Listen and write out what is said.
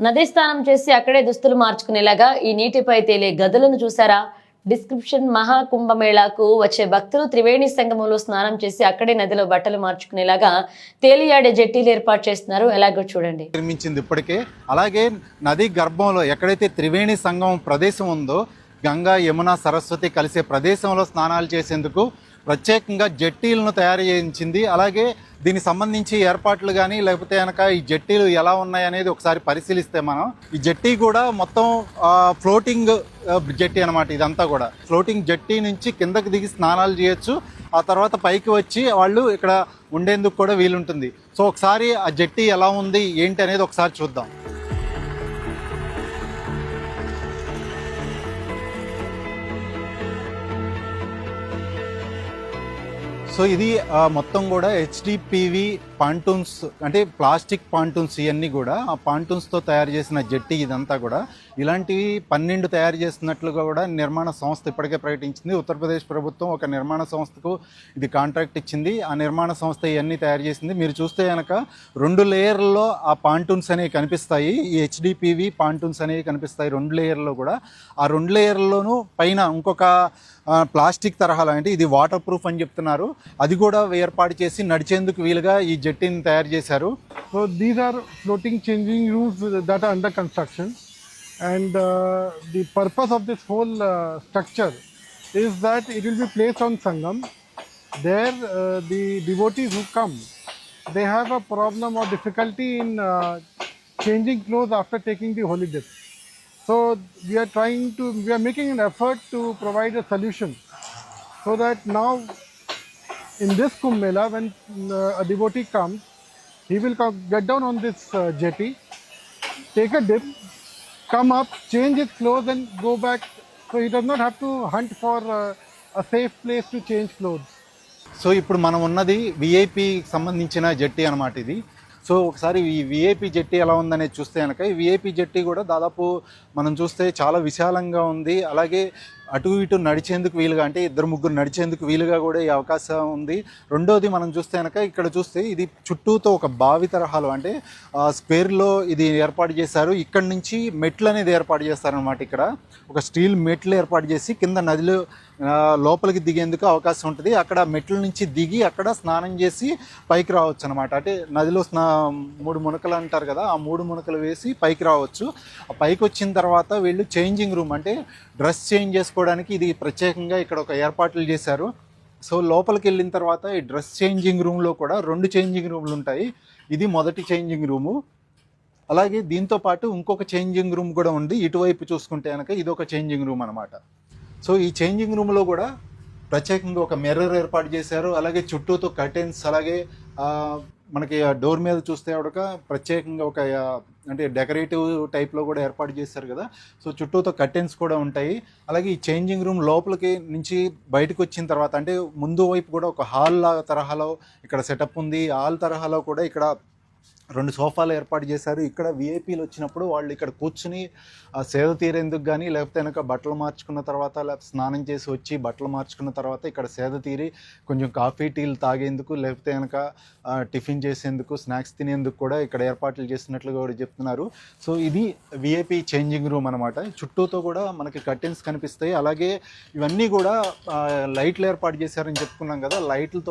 నదీ స్నానం చేసి అక్కడే దుస్తులు మార్చుకునేలాగా ఈ నీటిపై తేలే గదులను చూసారా? డిస్క్రిప్షన్ మహాకుంభమేళాకు వచ్చే భక్తులు త్రివేణి సంగమంలో స్నానం చేసి అక్కడే నదిలో బట్టలు మార్చుకునేలాగా తేలియాడే జట్టీలు ఏర్పాటు చేస్తున్నారు. ఎలాగో చూడండి. నిర్మించింది ఇప్పటికే. అలాగే నది గర్భంలో ఎక్కడైతే త్రివేణి సంగమం ప్రదేశం ఉందో, గంగా యమున సరస్వతి కలిసే ప్రదేశంలో స్నానాలు చేసేందుకు ప్రత్యేకంగా జట్టీలను తయారు చేయించింది. అలాగే దీనికి సంబంధించి ఏర్పాట్లు కానీ లేకపోతే కనుక ఈ జట్టీలు ఎలా ఉన్నాయనేది ఒకసారి పరిశీలిస్తే మనం ఈ జట్టీ కూడా మొత్తం ఫ్లోటింగ్ జట్టీ అనమాట. ఇదంతా కూడా ఫ్లోటింగ్ జట్టీ నుంచి కిందకి దిగి స్నానాలు చేయొచ్చు. ఆ తర్వాత పైకి వచ్చి వాళ్ళు ఇక్కడ ఉండేందుకు కూడా వీలుంటుంది. సో ఒకసారి ఆ జట్టీ ఎలా ఉంది ఏంటి అనేది ఒకసారి చూద్దాం. సో ఇది మొత్తం కూడా హెచ్డిపివి పాంటూన్స్, అంటే ప్లాస్టిక్ పాంటూన్స్. ఇవన్నీ కూడా ఆ పాంటూన్స్తో తయారు చేసిన జట్టి. ఇదంతా కూడా ఇలాంటివి 12 తయారు చేస్తున్నట్లుగా కూడా నిర్మాణ సంస్థ ఇప్పటికే ప్రకటించింది. ఉత్తరప్రదేశ్ ప్రభుత్వం ఒక నిర్మాణ సంస్థకు ఇది కాంట్రాక్ట్ ఇచ్చింది. ఆ నిర్మాణ సంస్థ ఇవన్నీ తయారు చేసింది. మీరు చూస్తే కనుక 2 లేయర్లలో ఆ పాంటూన్స్ అనేవి కనిపిస్తాయి. ఈ హెచ్డిపివి పాంటూన్స్ అనేవి కనిపిస్తాయి 2 లేయర్లో కూడా. ఆ 2 లేయర్లోనూ పైన ఇంకొక ప్లాస్టిక్ తరహాలో, అంటే ఇది వాటర్ ప్రూఫ్ అని చెప్తున్నారు, అది కూడా ఏర్పాటు చేసి నడిచేందుకు వీలుగా ఈ జట్టీని తయారు చేశారు. So these are floating changing rooms that are under construction and the purpose of this whole structure is that it will be placed on Sangam. There the devotees who come, they have a problem or difficulty in changing clothes after taking the holy dip. So we are making an effort to provide a solution so that now in this Kumbh Mela, when a devotee comes, he will get down on this jetty, take a dip, come up, change his clothes and go back. So he does not have to hunt for a safe place to change clothes. So ఇప్పుడు మనం ఉన్నది విఐపికి సంబంధించిన జట్టి అనమాట ఇది. So ఒకసారి ఈ VIP Jatti ఎలా ఉందనేది చూస్తే కనుక ఈ విఐపి జట్టి కూడా దాదాపు మనం చూస్తే చాలా విశాలంగా ఉంది. అలాగే అటు ఇటు నడిచేందుకు వీలుగా, అంటే 2-3 నడిచేందుకు వీలుగా కూడా ఈ అవకాశం ఉంది. రెండోది మనం చూస్తే కనుక ఇక్కడ చూస్తే ఇది చుట్టూతో ఒక బావి తరహాలో, అంటే స్క్వేర్లో ఇది ఏర్పాటు చేశారు. ఇక్కడ నుంచి మెట్లు అనేది ఏర్పాటు చేస్తారనమాట. ఇక్కడ ఒక స్టీల్ మెట్లు ఏర్పాటు చేసి కింద నదిలో లోపలికి దిగేందుకు అవకాశం ఉంటుంది. అక్కడ మెట్ల నుంచి దిగి అక్కడ స్నానం చేసి పైకి రావచ్చు అనమాట. అంటే నదిలో 3 మునకలు అంటారు కదా, ఆ 3 మునకలు వేసి పైకి రావచ్చు. ఆ పైకి వచ్చిన తర్వాత వీళ్ళు చేంజింగ్ రూమ్, అంటే డ్రెస్ చేంజ్ చేసుకోవడానికి ఇది ప్రత్యేకంగా ఇక్కడ ఒక ఏర్పాట్లు చేశారు. సో లోపలికి వెళ్ళిన తర్వాత ఈ డ్రెస్ చేంజింగ్ రూమ్లో కూడా 2 చేంజింగ్ రూమ్లు ఉంటాయి. ఇది మొదటి చేంజింగ్ రూము. అలాగే దీంతో పాటు ఇంకొక చేంజింగ్ రూమ్ కూడా ఉంది. ఇటువైపు చూసుకుంటే కనుక ఇది ఒక చేంజింగ్ రూమ్ అనమాట. సో ఈ చేంజింగ్ రూమ్లో కూడా ప్రత్యేకంగా ఒక మిర్రర్ ఏర్పాటు చేశారు. అలాగే చుట్టూతో కర్టెన్స్, అలాగే మనకి డోర్ మీద చూస్తే ఒక ప్రత్యేకంగా ఒక అంటే డెకరేటివ్ టైప్లో కూడా ఏర్పాటు చేశారు కదా. సో చుట్టూతో కర్టెన్స్ కూడా ఉంటాయి. అలాగే ఈ చేంజింగ్ రూమ్ లోపలికి నుంచి బయటకు వచ్చిన తర్వాత, అంటే ముందు వైపు కూడా ఒక హాల్ తరహాలో ఇక్కడ సెటప్ ఉంది. హాల్ తరహాలో కూడా ఇక్కడ 2 సోఫాలు ఏర్పాటు చేశారు. ఇక్కడ విఐపీలు వచ్చినప్పుడు వాళ్ళు ఇక్కడ కూర్చుని సేద తీరేందుకు కానీ, లేకపోతే కనుక బట్టలు మార్చుకున్న తర్వాత, లేకపోతే స్నానం చేసి వచ్చి బట్టలు మార్చుకున్న తర్వాత ఇక్కడ సేద తీరి కొంచెం కాఫీ టీలు తాగేందుకు, లేకపోతే కనుక టిఫిన్ చేసేందుకు, స్నాక్స్ తినేందుకు కూడా ఇక్కడ ఏర్పాట్లు చేస్తున్నట్లుగా కూడా చెప్తున్నారు. సో ఇది విఐపీ చేంజింగ్ రూమ్ అనమాట. చుట్టూతో కూడా మనకి కర్టెన్స్ కనిపిస్తాయి. అలాగే ఇవన్నీ కూడా లైట్లు ఏర్పాటు చేశారని చెప్పుకున్నాం కదా. లైట్లతో